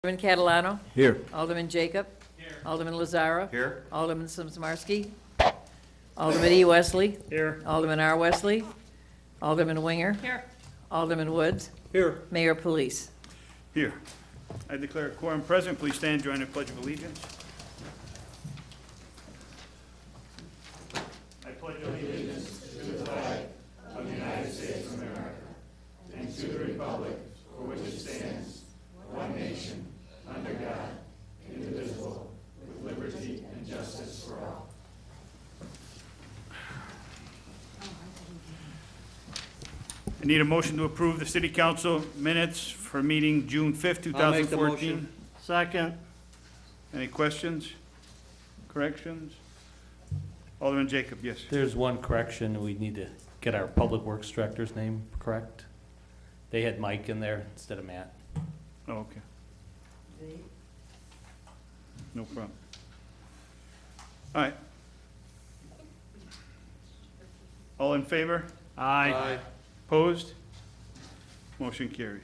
Alderman Catalano. Here. Alderman Jacob. Here. Alderman Lazara. Here. Alderman Simsmarski. Alderman E. Wesley. Here. Alderman R. Wesley. Alderman Winger. Here. Alderman Woods. Here. Mayor Police. Here. I declare a quorum present. Please stand, join the Pledge of Allegiance. I pledge allegiance to the flag of the United States of America and to the republic for which it stands, one nation, under God, indivisible, with liberty and justice for all. I need a motion to approve the city council minutes for meeting June 5th, I'll make the 2014. motion. Second. Any questions, corrections? Alderman Jacob, yes. There's one correction. We need to get our Public Works Director's name correct. They had Mike in there instead of Matt. Oh, okay. No problem. All right. All in favor? Aye. Opposed? Motion carries.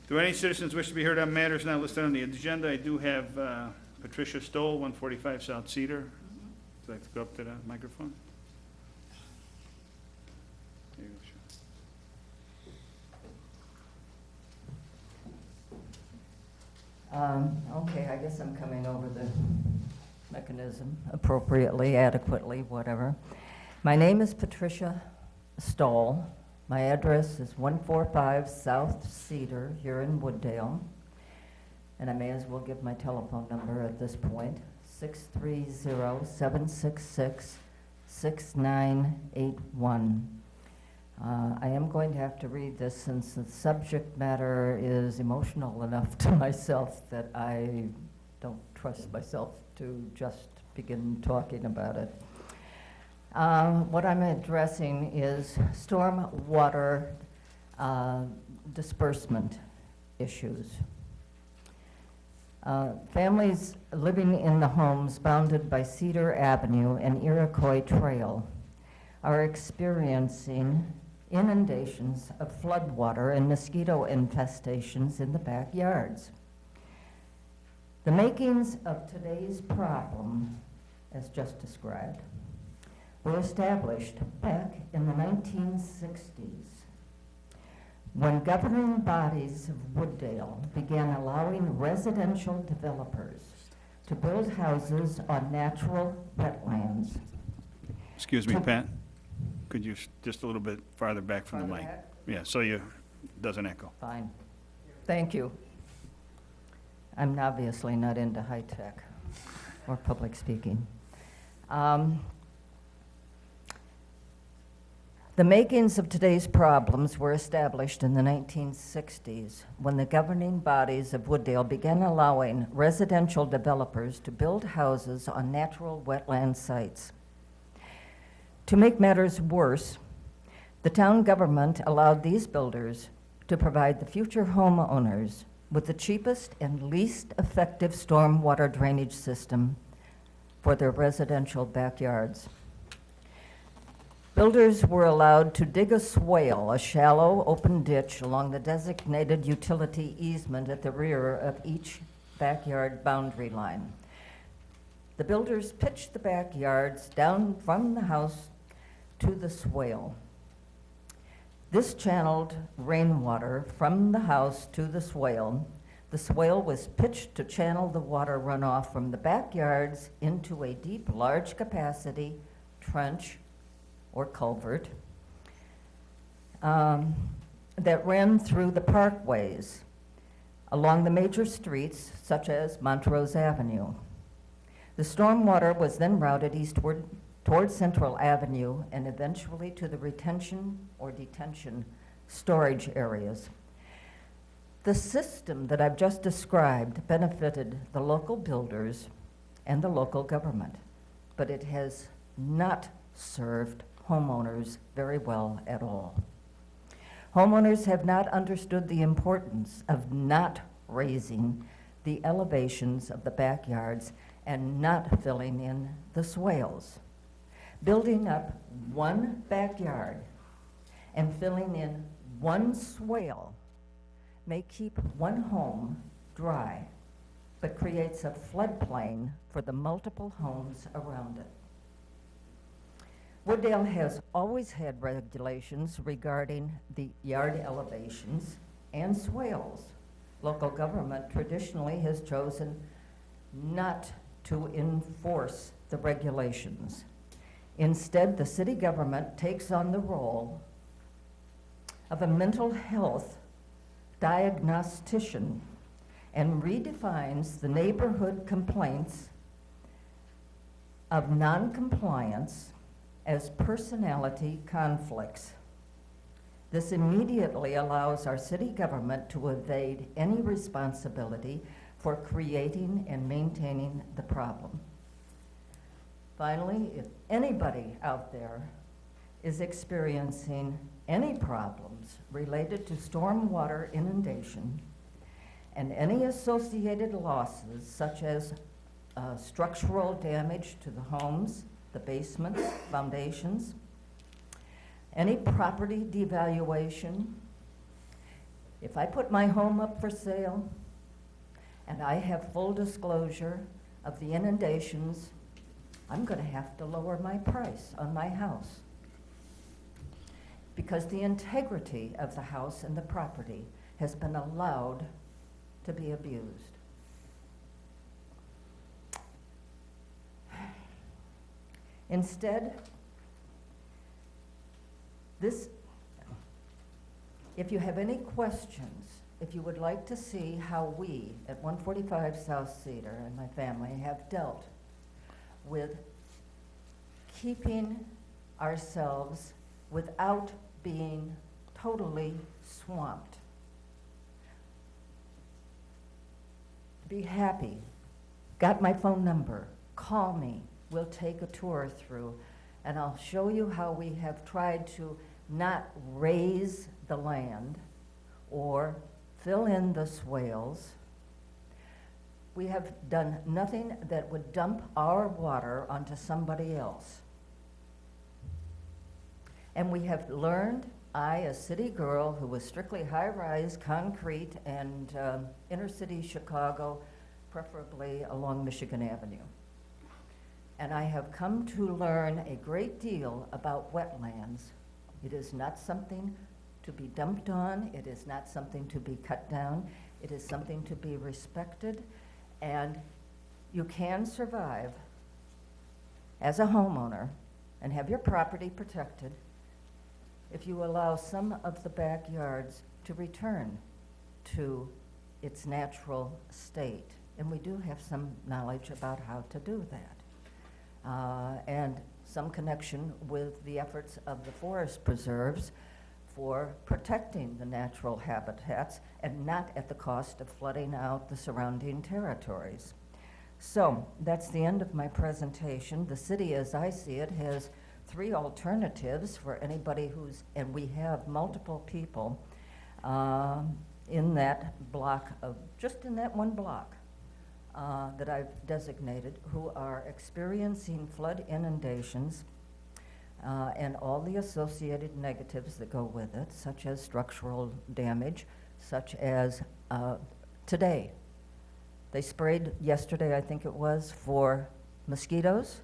Do any citizens wish to be heard on matters not listed on the agenda? I do have Patricia Stoll, 145 South Cedar. Would you like to go up to the microphone? There you go, sure. Okay, I guess I'm coming over the mechanism appropriately, adequately, whatever. My name is Patricia Stoll. My address is 145 South Cedar here in Wooddale. And I may as well give my telephone number at this point, 630-766-6981. I am going to have to read this since the subject matter is emotional enough to myself that I don't trust myself to just begin talking about it. What I'm addressing is storm water disbursement issues. Families living in the homes bounded by Cedar Avenue and Iroquois Trail are experiencing inundations of floodwater and mosquito infestations in the backyards. The makings of today's problem, as just described, were established back in the 1960s when governing bodies of Wooddale began allowing residential developers to build houses on natural wetlands. Excuse me, Pat. Could you just a little bit farther back from the Farther mic? back? Yeah, so it doesn't echo. Fine. Thank you. I'm obviously not into high tech or public speaking. The makings of today's problems were established in the 1960s when the governing bodies of Wooddale began allowing residential developers to build houses on natural wetland sites. To make matters worse, the town government allowed these builders to provide the future homeowners with the cheapest and least effective stormwater drainage system for their residential backyards. Builders were allowed to dig a swale, a shallow open ditch along the designated utility easement at the rear of each backyard boundary line. The builders pitched the backyards down from the house to the swale. This channeled rainwater from the house to the swale. The swale was pitched to channel the water runoff from the backyards into a deep, large capacity trench or culvert that ran through the parkways along the major streets such as Montrose Avenue. The stormwater was then routed eastward toward Central Avenue and eventually to the retention or detention storage areas. The system that I've just described benefited the local builders and the local government, but it has not served homeowners very well at all. Homeowners have not understood the importance of not raising the elevations of the backyards and not filling in the swales. Building up one backyard and filling in one swale may keep one home dry, but creates a floodplain for the multiple homes around it. Wooddale has always had regulations regarding the yard elevations and swales. Local government traditionally has chosen not to enforce the regulations. Instead, the city government takes on the role of a mental health diagnostician and redefines the neighborhood complaints of noncompliance as personality conflicts. This immediately allows our city government to evade any responsibility for creating and maintaining the problem. Finally, if anybody out there is experiencing any problems related to stormwater inundation and any associated losses such as structural damage to the homes, the basements, foundations, any property devaluation, if I put my home up for sale and I have full disclosure of the inundations, I'm going to have to lower my price on my house because the integrity of the house and the property has been allowed to be abused. Instead, if you have any questions, if you would like to see how we at 145 South Cedar and my family have dealt with keeping ourselves without being totally swamped, be happy. Got my phone number. Call me. We'll take a tour through, and I'll show you how we have tried to not raise the land or fill in the swales. We have done nothing that would dump our water onto somebody else. And we have learned, I, a city girl who was strictly high-rise concrete and inner city Chicago, preferably along Michigan Avenue. And I have come to learn a great deal about wetlands. It is not something to be dumped on. It is not something to be cut down. It is something to be respected. And you can survive as a homeowner and have your property protected if you allow some of the backyards to return to its natural state. And we do have some knowledge about how to do that. And some connection with the efforts of the forest preserves for protecting the natural habitats and not at the cost of flooding out the surrounding territories. So that's the end of my presentation. The city, as I see it, has three alternatives for anybody who's, and we have multiple people in that block of, just in that one block that I've designated, who are experiencing flood inundations and all the associated negatives that go with it, such as structural damage, such as today. They sprayed yesterday, I think it was, for mosquitoes.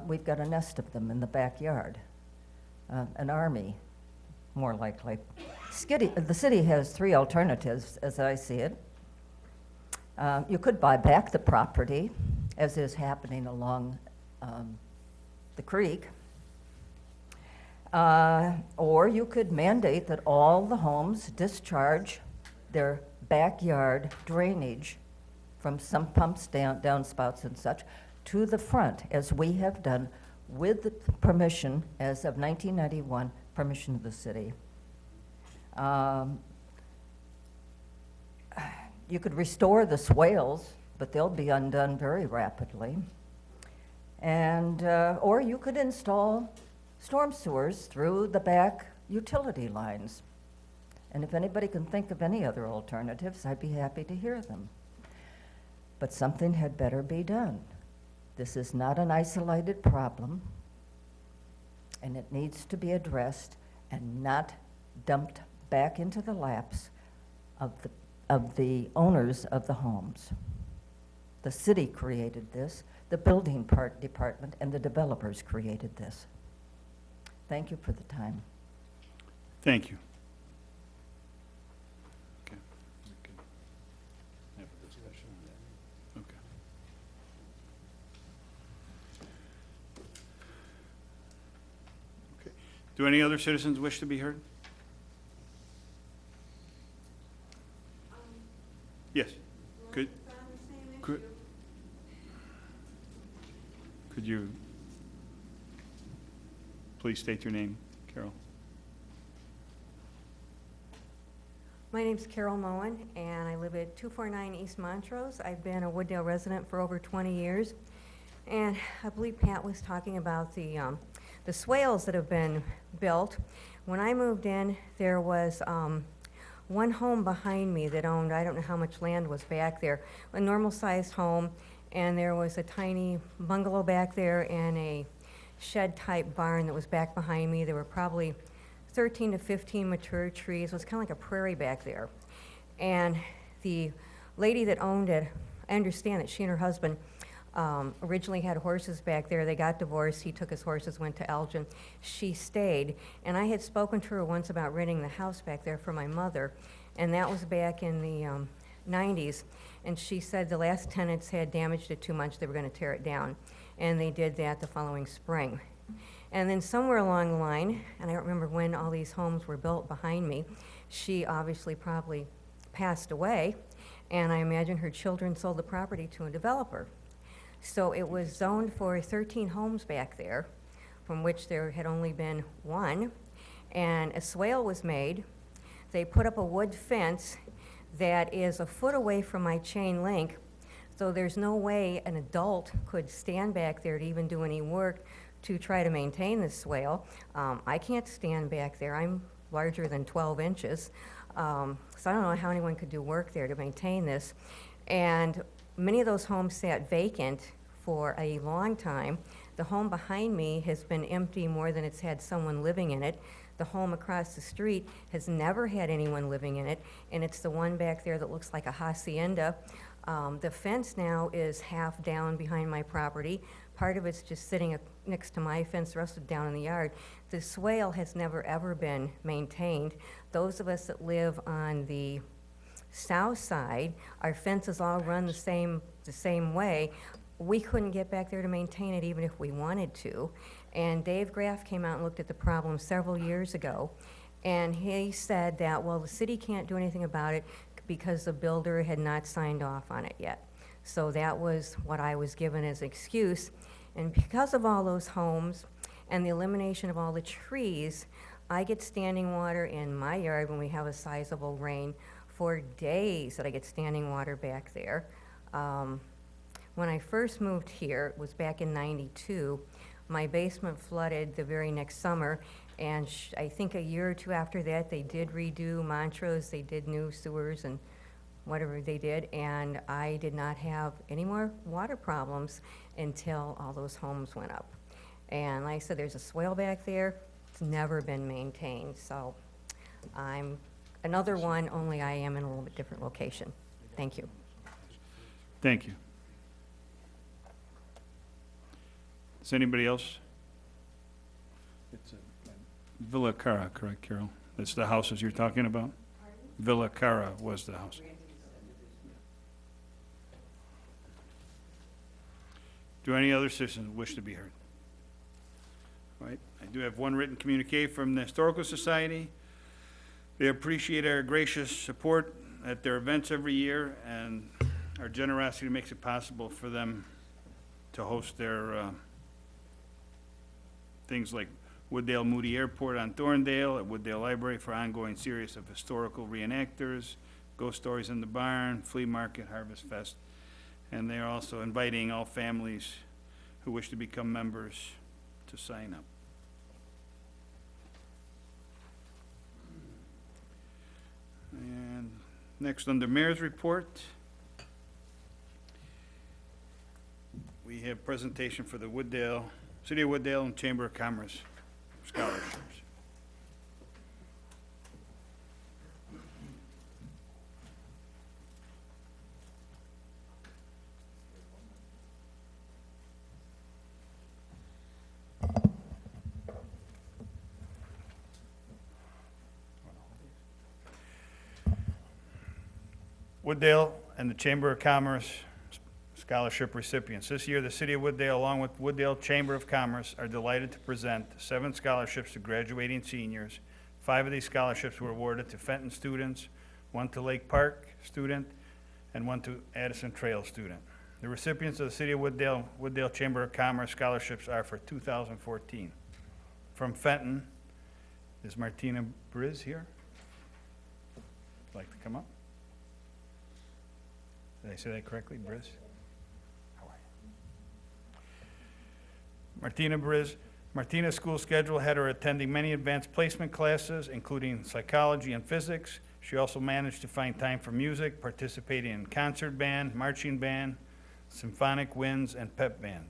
We've got a nest of them in the backyard, an army, more likely. The city has three alternatives, as I see it. You could buy back the property, as is happening along the creek, or you could mandate that all the homes discharge their backyard drainage from some pumps, downspouts and such, to the front, as we have done with the permission, as of 1991, permission of the city. You could restore the swales, but they'll be undone very rapidly. And, or you could install storm sewers through the back utility lines. And if anybody can think of any other alternatives, I'd be happy to hear them. But something had better be done. This is not an isolated problem, and it needs to be addressed and not dumped back into the laps of the owners of the homes. The city created this, the building department and the developers created this. Thank you for the time. Thank you. Okay. We can have a discussion on that. Okay. Okay. Do any other citizens wish to be heard? Yes. Could you please state your name, Carol? My name's Carol Moen, and I live at 249 East Montrose. I've been a Wooddale resident for over 20 years. And I believe Pat was talking about the swales that have been built. When I moved in, there was one home behind me that owned, I don't know how much land was back there, a normal-sized home, and there was a tiny bungalow back there and a shed-type barn that was back behind me. There were probably 13 to 15 mature trees. It was kind of like a prairie back there. And the lady that owned it, I understand that she and her husband originally had horses back there. They got divorced. He took his horses, went to Elgin. She stayed. And I had spoken to her once about renting the house back there for my mother. And that was back in the 90s. And she said the last tenants had damaged it too much. They were going to tear it down. And they did that the following spring. And then somewhere along the line, and I don't remember when all these homes were built behind me, she obviously probably passed away. And I imagine her children sold the property to a developer. So it was zoned for 13 homes back there, from which there had only been one. And a swale was made. They put up a wood fence that is a foot away from my chain link. So there's no way an adult could stand back there to even do any work to try to maintain this swale. I can't stand back there. I'm larger than 12 inches. So I don't know how anyone could do work there to maintain this. And many of those homes sat vacant for a long time. The home behind me has been empty more than it's had someone living in it. The home across the street has never had anyone living in it, and it's the one back there that looks like a hacienda. The fence now is half down behind my property. Part of it's just sitting next to my fence, the rest is down in the yard. The swale has never, ever been maintained. Those of us that live on the south side, our fences all run the same way. We couldn't get back there to maintain it even if we wanted to. And Dave Graff came out and looked at the problem several years ago, and he said that, well, the city can't do anything about it because the builder had not signed off on it yet. So that was what I was given as excuse. And because of all those homes and the elimination of all the trees, I get standing water in my yard when we have a sizable rain for days that I get standing water back there. When I first moved here, it was back in '92, my basement flooded the very next summer, and I think a year or two after that, they did redo Montrose, they did new sewers and whatever they did, and I did not have any more water problems until all those homes went up. And like I said, there's a swale back there. It's never been maintained, so I'm another one, only I am in a little bit different location. Thank you. Thank you. Is anybody else? It's Villa Cara, correct, Carol? That's the houses you're talking about? Villa Cara was the house. Do any other citizens wish to be heard? All right, I do have one written communique from the Historical Society. They appreciate our gracious support at their events every year, and our generosity makes it possible for them to host their things like Wooddale Moody Airport on Thorndale, at Wooddale Library for ongoing series of historical reenactors, Ghost Stories in the Barn, Flea Market, Harvest Fest. And they are also inviting all families who wish to become members to sign up. And next, under Mayor's Report, we have presentation for the Wooddale, City of Wooddale and Chamber of Commerce scholarships. Wooddale and the Chamber of Commerce scholarship recipients. This year, the City of Wooddale, along with Wooddale Chamber of Commerce, are delighted to present 7 scholarships to graduating seniors. 5 of these scholarships were awarded to Fenton students, 1 to Lake Park student, and 1 to Addison Trail student. The recipients of the City of Wooddale Chamber of Commerce scholarships are for 2014. From Fenton, is Martina Briz here? Like to come up? Did I say that correctly, Briz? How are you? Martina Briz. Martina's school schedule had her attending many advanced placement classes, including psychology and physics. She also managed to find time for music, participating in concert band, marching band, symphonic winds, and pep band.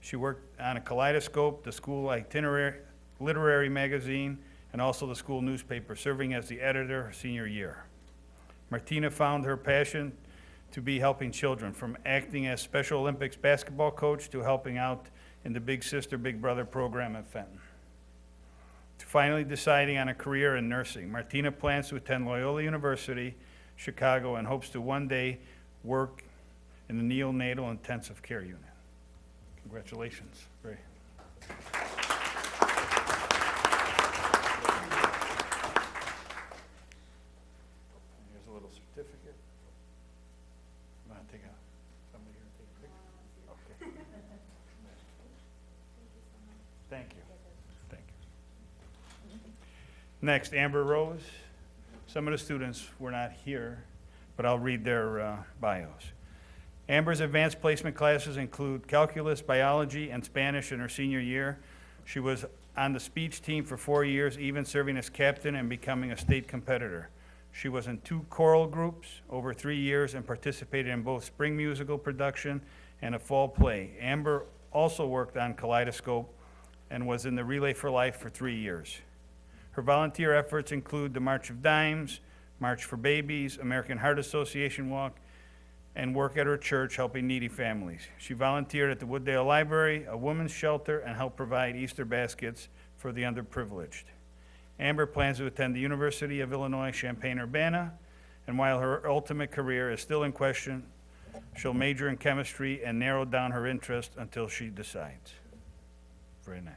She worked on a Kaleidoscope, the school itinerary, literary magazine, and also the school newspaper, serving as the editor her senior year. Martina found her passion to be helping children, from acting as Special Olympics basketball coach to helping out in the Big Sister, Big Brother program at Fenton. To finally deciding on a career in nursing, Martina plans to attend Loyola University, Chicago, and hopes to one day work in the neonatal intensive care unit. Congratulations. Very. Here's a little certificate. You want to take somebody here take a picture? Okay. Thank you. Thank you. Next, Amber Rose. Some of the students were not here, but I'll read their bios. Amber's advanced placement classes include calculus, biology, and Spanish in her senior year. She was on the speech team for 4 years, even serving as captain and becoming a state competitor. She was in 2 choral groups over 3 years and participated in both spring musical production and a fall play. Amber also worked on Kaleidoscope and was in the Relay for Life for 3 years. Her volunteer efforts include the March of Dimes, March for Babies, American Heart Association Walk, and work at her church helping needy families. She volunteered at the Wooddale Library, a women's shelter, and helped provide Easter baskets for the underprivileged. Amber plans to attend the University of Illinois Champaign-Urbana, and while her ultimate career is still in question, she'll major in chemistry and narrow down her interest until she decides. Very nice.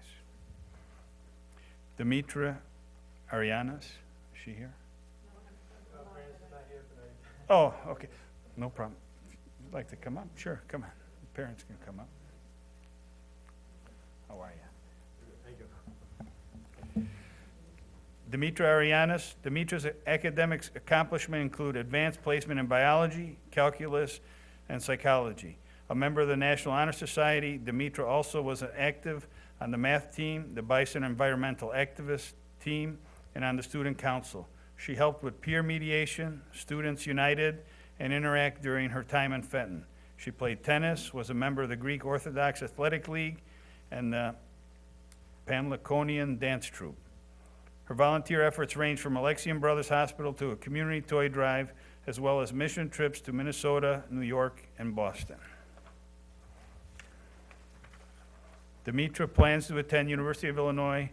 Demetra Arianas, is she here? Oh, okay, no problem. If you'd like to come up, sure, come on. Parents can come up. How are you? Demetra Arianas. Demetra's academic accomplishments include advanced placement in biology, calculus, and psychology. A member of the National Honor Society, Demetra also was active on the math team, the Bison Environmental Activist team, and on the student council. She helped with peer mediation, Students United, and Interact during her time in Fenton. She played tennis, was a member of the Greek Orthodox Athletic League, and the Pamliconian dance troupe. Her volunteer efforts range from Alexian Brothers Hospital to a community toy drive, as well as mission trips to Minnesota, New York, and Boston. Demetra plans to attend University of Illinois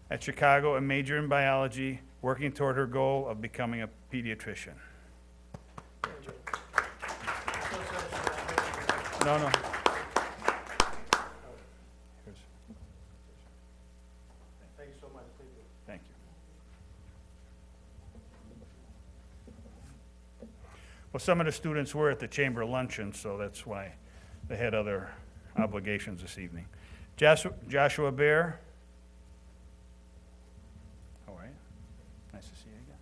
at Chicago and major in biology, working toward her goal of becoming a pediatrician. No. Thank you so much. Thank you. Well, some of the students were at the chamber luncheon, so that's why they had other obligations this evening. Joshua Bear. How are you? Nice to see you again.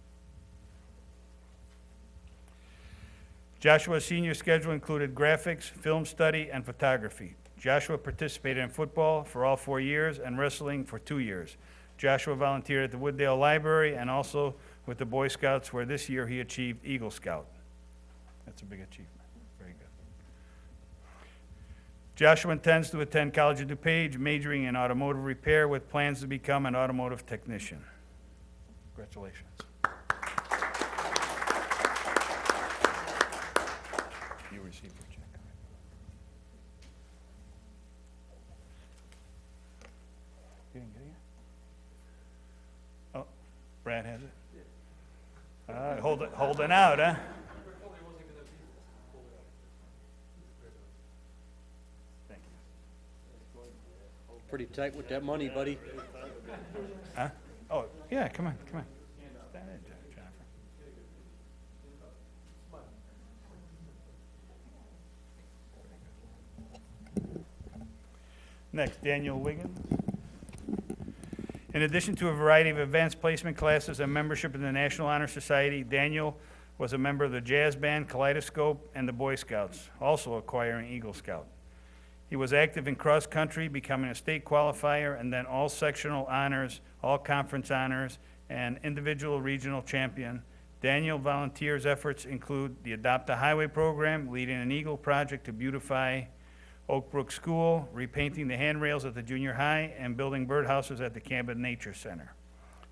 Joshua's senior schedule included graphics, film study, and photography. Joshua participated in football for all 4 years and wrestling for 2 years. Joshua volunteered at the Wooddale Library and also with the Boy Scouts, where this year he achieved Eagle Scout. That's a big achievement. Very good. Joshua intends to attend College of DuPage, majoring in automotive repair with plans to become an automotive technician. Congratulations. You received your check. You didn't get it yet? Oh, Brad has it? Holding out, huh? Pretty tight with that money, buddy. Huh? Oh, yeah, come on, come on. Stand in, Jennifer. Next, Daniel Wiggins. In addition to a variety of advanced placement classes and membership in the National Honor Society, Daniel was a member of the jazz band Kaleidoscope and the Boy Scouts, also acquiring Eagle Scout. He was active in cross-country, becoming a state qualifier, and then all sectional honors, all conference honors, and individual regional champion. Daniel volunteers efforts include the Adopt a Highway program, leading an Eagle project to beautify Oak Brook School, repainting the handrails at the junior high, and building birdhouses at the Camden Nature Center.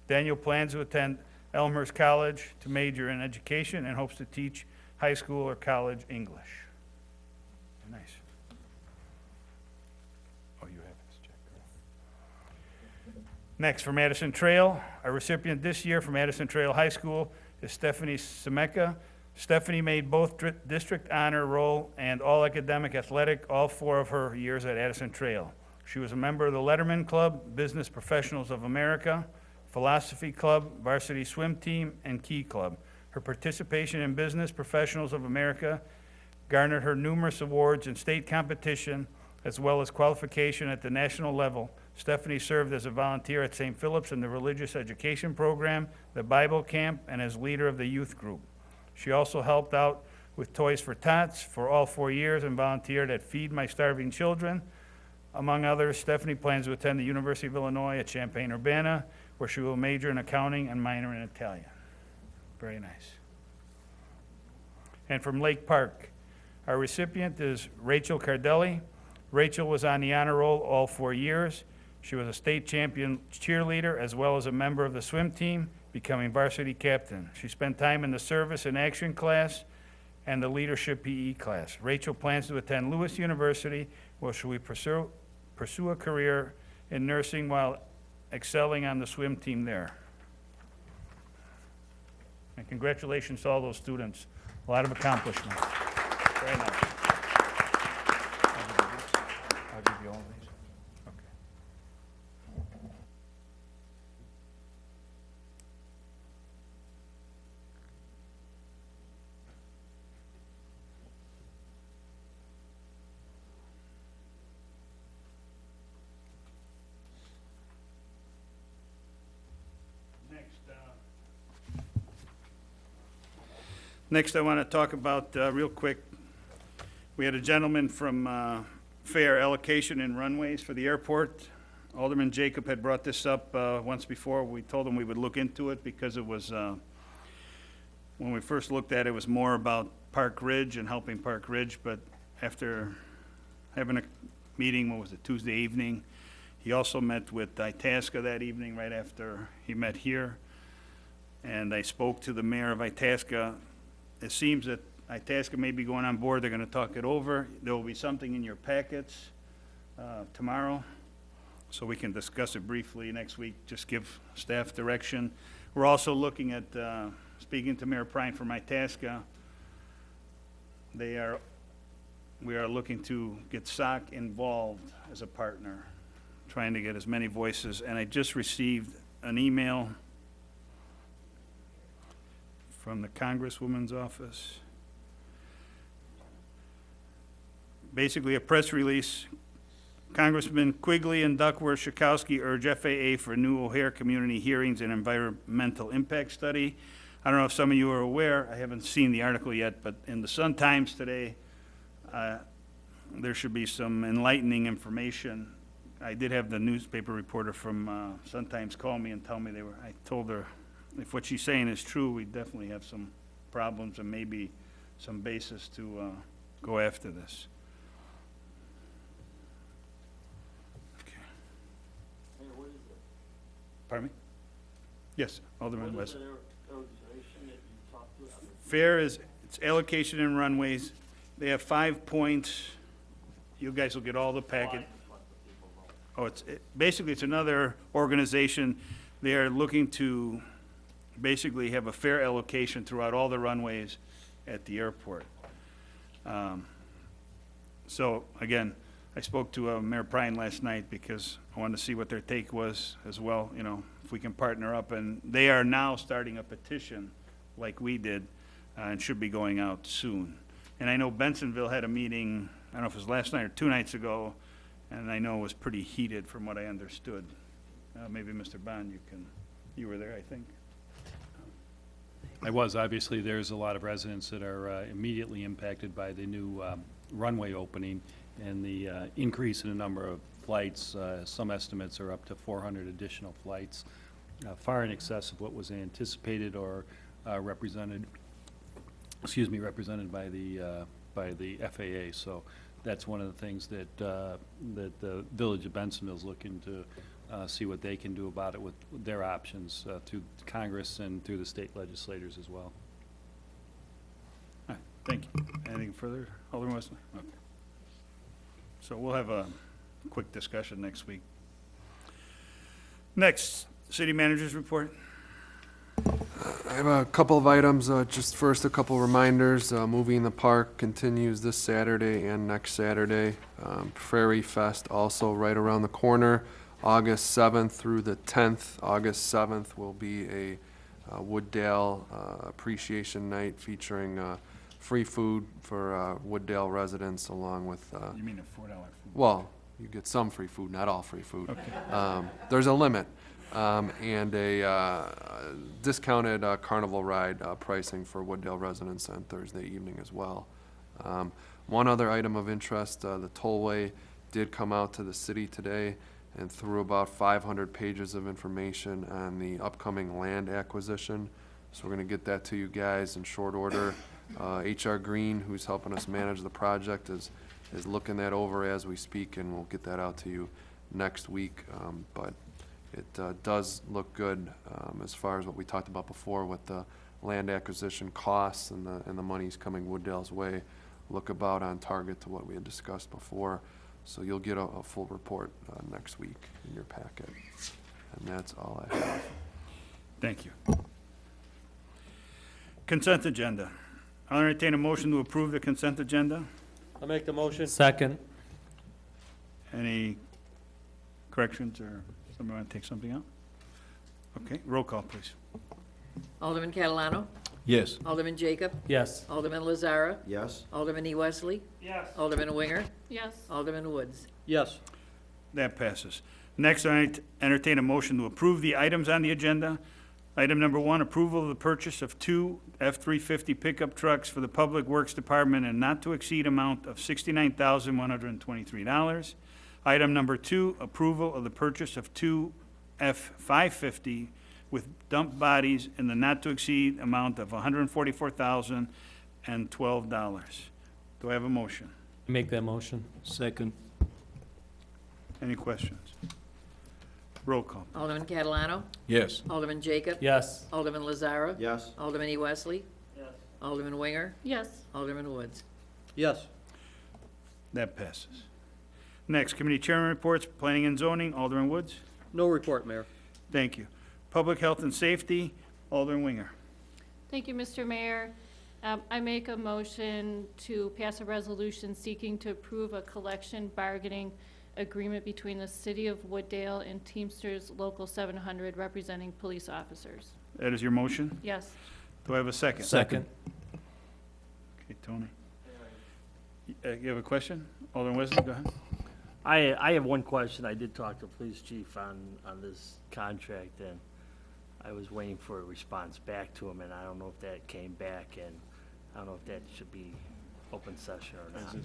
Daniel plans to attend Elmhurst College to major in education and hopes to teach high school or college English. Nice. Oh, you have this check. Next, for Madison Trail, our recipient this year from Madison Trail High School is Stephanie Semeka. Stephanie made both district honor roll and all academic athletic all 4 of her years at Addison Trail. She was a member of the Letterman Club, Business Professionals of America, Philosophy Club, Varsity Swim Team, and Key Club. Her participation in Business Professionals of America garnered her numerous awards in state competition, as well as qualification at the national level. Stephanie served as a volunteer at St. Philip's in the Religious Education Program, the Bible Camp, and as leader of the youth group. She also helped out with Toys for Tots for all 4 years and volunteered at Feed My Starving Children. Among others, Stephanie plans to attend the University of Illinois at Champaign-Urbana, where she will major in accounting and minor in Italian. Very nice. And from Lake Park, our recipient is Rachel Cardelli. Rachel was on the honor roll all 4 years. She was a state champion cheerleader as well as a member of the swim team, becoming varsity captain. She spent time in the service and action class and the leadership PE class. Rachel plans to attend Lewis University, where she will pursue a career in nursing while excelling on the swim team there. And congratulations to all those students. A lot of accomplishments. Very nice. I'll give you all of these. Okay. Next, I want to talk about, real quick, we had a gentleman from Fair Allocation and Runways for the airport. Alderman Jacob had brought this up once before. We told him we would look into it because it was, when we first looked at it, it was more about Park Ridge and helping Park Ridge, but after having a meeting, what was it, Tuesday evening, he also met with Itasca that evening right after he met here. And I spoke to the mayor of Itasca. It seems that Itasca may be going on board. They're going to talk it over. There will be something in your packets tomorrow, so we can discuss it briefly next week, just give staff direction. We're also looking at, speaking to Mayor Prine from Itasca, we are looking to get SOC involved as a partner, trying to get as many voices. And I just received an email from the Congresswoman's office. Basically, a press release. Congressman Quigley and Duckworth-Schakowsky urge FAA for new O'Hare community hearings and environmental impact study. I don't know if some of you are aware, I haven't seen the article yet, but in the Sun-Times today, there should be some enlightening information. I did have the newspaper reporter from Sun-Times call me and tell me I told her, if what she's saying is true, we definitely have some problems and maybe some basis to go after this. Okay. Mayor, what is it? Pardon me? Yes, Alderman What is West. the organization that you talked to? FAIR is, it's allocation and runways. They have 5 points. You guys will get all the packet. Oh, basically, it's another organization. They are looking to basically have a fair allocation throughout all the runways at the airport. So again, I spoke to Mayor Prine last night because I wanted to see what their take was as well, you know, if we can partner up. And they are now starting a petition like we did, and should be going out soon. And I know Bensonville had a meeting, I don't know if it was last night or 2 nights ago, and I know it was pretty heated from what I understood. Maybe Mr. Bond, you were there, I think. I was. Obviously, there's a lot of residents that are immediately impacted by the new runway opening and the increase in the number of flights. Some estimates are up to 400 additional flights, far in excess of what was anticipated or represented by the FAA. So that's one of the things that that the Village of Bensonville is looking to see what they can do about it with their options through Congress and through the state legislators as well. All right, thank you. Anything further, Alderman Wesley? Okay. So we'll have a quick discussion next week. Next, city manager's report. I have a couple of items. Just first, a couple reminders. Movie in the Park continues this Saturday and next Saturday. Prairie Fest also right around the corner, August 7th through the 10th. August 7th will be a Wooddale Appreciation Night featuring free food for Wooddale residents, along with, You mean a $4 food? well, you get some free food, not all free food. There's a limit. And a discounted carnival ride pricing for Wooddale residents on Thursday evening as well. One other item of interest, the tollway did come out to the city today and threw about 500 pages of information on the upcoming land acquisition. So we're going to get that to you guys in short order. H.R. Green, who's helping us manage the project, is looking that over as we speak, and we'll get that out to you next week. But it does look good as far as what we talked about before with the land acquisition costs and the monies coming Wooddale's way. Look about on target to what we had discussed before. So you'll get a full report next week in your packet. And that's all I have. Thank you. Consent agenda. I'll entertain a motion to approve the consent agenda. I'll make the motion. Second. Any corrections, or somebody want to take something out? Okay, roll call, please. Alderman Catalano? Yes. Alderman Jacob? Yes. Alderman Lazara? Yes. Alderman E. Wesley? Yes. Alderman Winger? Yes. Alderman Woods? Yes. That passes. Next, I entertain a motion to approve the items on the agenda. Item number 1, approval of the purchase of 2 F-350 pickup trucks for the Public Works Department and not to exceed amount of $69,123. Item number 2, approval of the purchase of 2 F-550 with dump bodies in the not to exceed amount of $144,012. Do I have a motion? Make that motion. Second. Any questions? Roll call. Alderman Catalano? Yes. Alderman Jacob? Yes. Alderman Lazara? Yes. Alderman E. Wesley? Yes. Alderman Winger? Yes. Alderman Woods? Yes. That passes. Next, committee chairman reports, planning and zoning, Alderman Woods. No report, Mayor. Thank you. Public health and safety, Alderman Winger. Thank you, Mr. Mayor. I make a motion to pass a resolution seeking to approve a collection bargaining agreement between the City of Wooddale and Teamsters Local 700 representing police officers. That is your motion? Yes. Do I have a second? Second. Okay, Tony. You have a question? Alderman Wesley, go ahead. I have one question. I did talk to police chief on this contract, and I was waiting for a response back to him, and I don't know if that came back, and I don't know if that should be open session or not.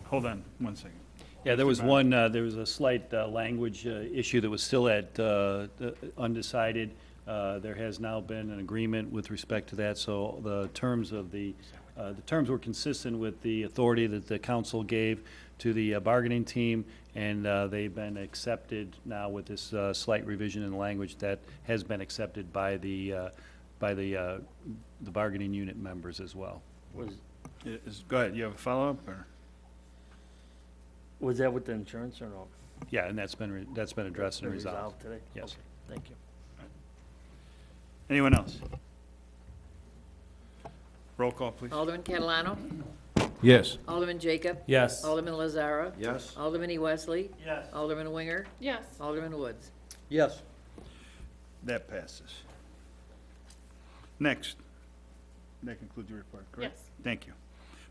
Hold on 1 second. Yeah, there was there was a slight language issue that was still at undecided. There has now been an agreement with respect to that, so the terms of the terms were consistent with the authority that the council gave to the bargaining team, and they've been accepted now with this slight revision in the language that has been accepted by the bargaining unit members as well. Go ahead, you have a follow-up, or? Was that with the insurance or no? Yeah, and that's been addressed and Been resolved. today? Yes. Okay, thank you. Anyone else? Roll call, please. Alderman Catalano? Yes. Alderman Jacob. Yes. Alderman Lazara. Yes. Alderman E. Wesley. Yes. Alderman Winger. Yes. Alderman Woods. Yes. That passes. Next. That concludes your report, correct? Yes. Thank you.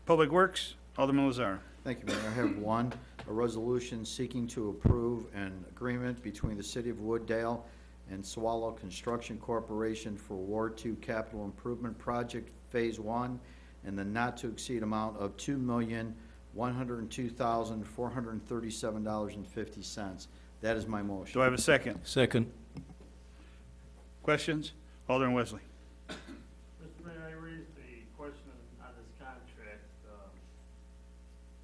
Public Works, Alderman Lazar. Thank you, Mayor. I have one, a resolution seeking to approve an agreement between the City of Wooddale and Swallow Construction Corporation for Ward 2 Capital Improvement Project Phase 1 and the not-to-exceed amount of $2,102,437.50. That is my motion. Do I have a second? Second. Questions? Alderman Wesley. Mr. Mayor, I raised the question on this contract,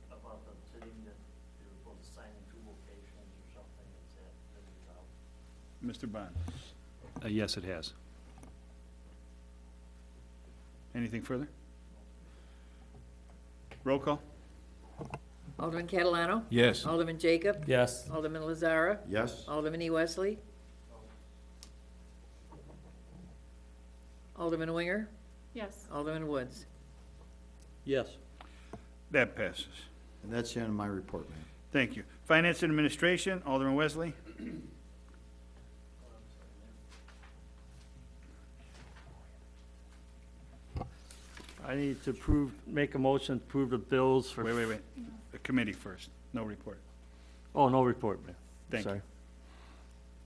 about the city that they were supposed to sign in 2 locations or something. Is that been resolved? Mr. Bond. Yes, it has. Anything further? Roll call? Alderman Catalano. Yes. Alderman Jacob. Yes. Alderman Lazara. Yes. Alderman E. Wesley. Alderman Winger. Yes. Alderman Woods. Yes. That passes. And that's the end of my report, Mayor. Thank you. Finance and Administration, Alderman Wesley. I need to make a motion to approve the bills for. Wait. The committee first. No report. Oh, no report, Mayor. Thank you. Sorry.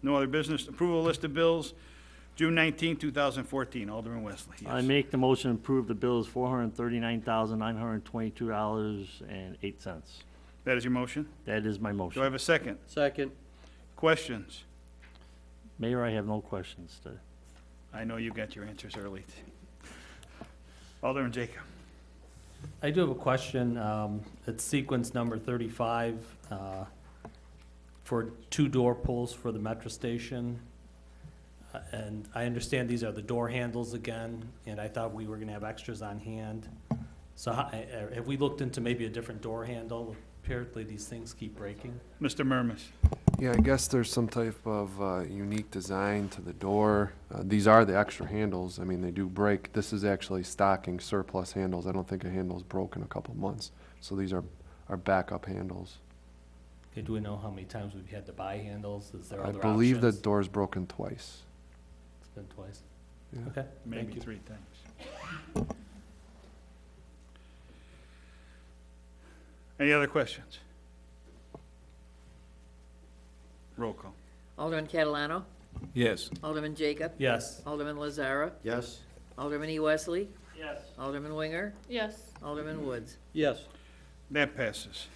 No other business. Approval list of bills, June 19, 2014. Alderman Wesley. Yes. I make the motion to approve the bills, $439,922.08. That is your motion? That is my Do I motion. have a second? Second. Questions? Mayor, I have no questions today. I know you got your answers early. Alderman Jacob. I do have a question. It's sequence number 35 for 2 door pulls for the metro station. And I understand these are the door handles again, and I thought we were gonna have extras on hand. So have we looked into maybe a different door handle? Apparently these things keep breaking. Mr. Murmas. Yeah, I guess there's some type of unique design to the door. These are the extra handles. I mean, they do break. This is actually stocking surplus handles. I don't think a handle's broken a couple months. So these are backup handles. Okay, do we know how many times we've had to buy handles? Is there I other believe the options? door's broken twice. It's been twice. Yeah. Okay, Maybe thank you. 3 times. Any other questions? Roll call. Alderman Catalano. Yes. Alderman Jacob. Yes. Alderman Lazara. Yes. Alderman E. Wesley. Yes. Alderman Winger. Yes. Alderman Woods. Yes. That passes.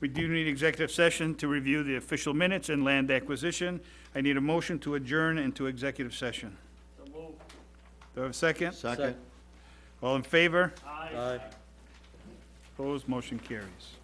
We do need executive session to review the official minutes and land acquisition. I need a motion to adjourn into executive session. So move. Do I have a second? Second. All in favor? Aye. Opposed? Motion carries.